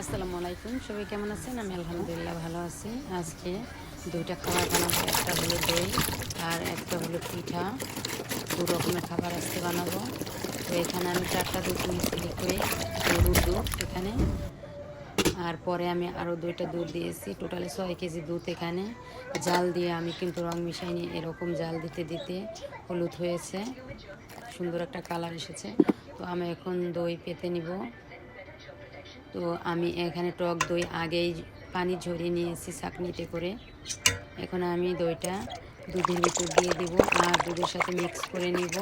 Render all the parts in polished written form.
আসসালামু আলাইকুম, সবাই কেমন আছেন? আমি আলহামদুলিল্লাহ ভালো আছি। আজকে দুইটা খাবার বানাবো, একটা হলো দই আর একটা হলো পিঠা। দু রকমের খাবার আজকে বানাবো। তো এখানে আমি 4টা দুধ নিয়েছি, লিকুইড গরুর দুধ এখানে। আর পরে আমি আরও 2টা দুধ দিয়েছি, টোটালি 6 কেজি দুধ। এখানে জাল দিয়ে আমি কিন্তু রং মিশাইনি, এরকম জাল দিতে দিতে হলুদ হয়েছে, সুন্দর একটা কালার এসেছে। তো আমি এখন দই পেতে নিব। তো আমি এখানে টক দই আগেই পানি ঝরিয়ে নিয়েছি ছাঁকনিতে করে। এখন আমি দইটা দুধের ভিতর দিয়ে দিব আর দুধের সাথে মিক্স করে নিব।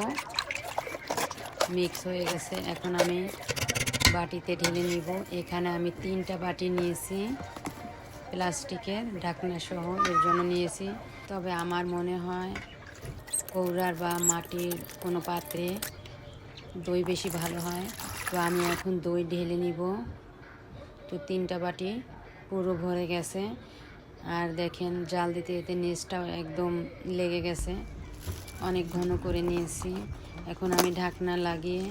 মিক্স হয়ে গেছে, এখন আমি বাটিতে ঢেলে নিব। এখানে আমি 3টা বাটি নিয়েছি, প্লাস্টিকের ঢাকনা সহ, এর জন্য নিয়েছি। তবে আমার মনে হয় কৌড়ার বা মাটির কোনো পাত্রে দই বেশি ভালো হয়। তো আমি এখন দই ঢেলে নিব। তো 3টা বাটি পুরো ভরে গেছে। আর দেখেন জাল দিতে দিতে নিচটাও একদম লেগে গেছে, অনেক ঘন করে নিয়েছি। এখন আমি ঢাকনা লাগিয়ে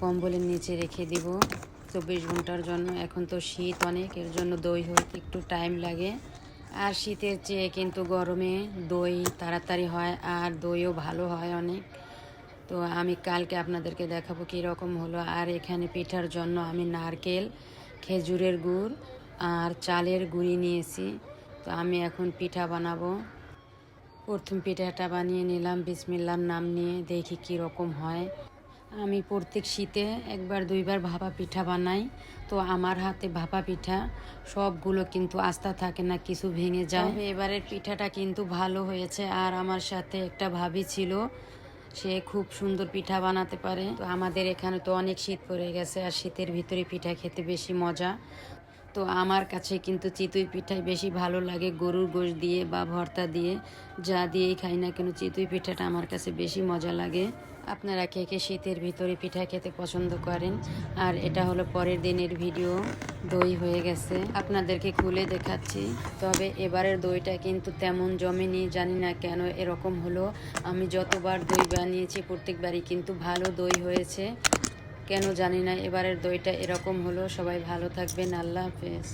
কম্বলের নিচে রেখে দিব 24 ঘন্টার জন্য। এখন তো শীত অনেক, এর জন্য দই হতে একটু টাইম লাগে। আর শীতের চেয়ে কিন্তু গরমে দই তাড়াতাড়ি হয় আর দইও ভালো হয় অনেক। তো আমি কালকে আপনাদেরকে দেখাবো কীরকম হলো। আর এখানে পিঠার জন্য আমি নারকেল, খেজুরের গুড় আর চালের গুঁড়ি নিয়েছি। তো আমি এখন পিঠা বানাবো। প্রথম পিঠাটা বানিয়ে নিলাম, বিসমিল্লার নাম নিয়ে, দেখি কী রকম হয়। আমি প্রত্যেক শীতে 1-2বার ভাপা পিঠা বানাই। তো আমার হাতে ভাপা পিঠা সবগুলো কিন্তু আস্থা থাকে না, কিছু ভেঙে যায়। তবে এবারের পিঠাটা কিন্তু ভালো হয়েছে। আর আমার সাথে একটা ভাবি ছিল, সে খুব সুন্দর পিঠা বানাতে পারে। তো আমাদের এখানে তো অনেক শীত পড়ে গেছে, আর শীতের ভিতরে পিঠা খেতে বেশি মজা। তো আমার কাছে কিন্তু চিতই পিঠাই বেশি ভালো লাগে, গরুর গোশত দিয়ে বা ভর্তা দিয়ে, যা দিয়েই খাই না কেন চিতই পিঠাটা আমার কাছে বেশি মজা লাগে। আপনারা কে কে শীতের ভিতরে পিঠা খেতে পছন্দ করেন? আর এটা হলো পরের দিনের ভিডিও। দই হয়ে গেছে, আপনাদেরকে খুলে দেখাচ্ছি। তবে এবারের দইটা কিন্তু তেমন জমেনি, জানি না কেন এরকম হলো। আমি যতবার দই বানিয়েছি প্রত্যেকবারই কিন্তু ভালো দই হয়েছে, কেন জানি না এবারের দইটা এরকম হলো। সবাই ভালো থাকবেন, আল্লাহ হাফেজ।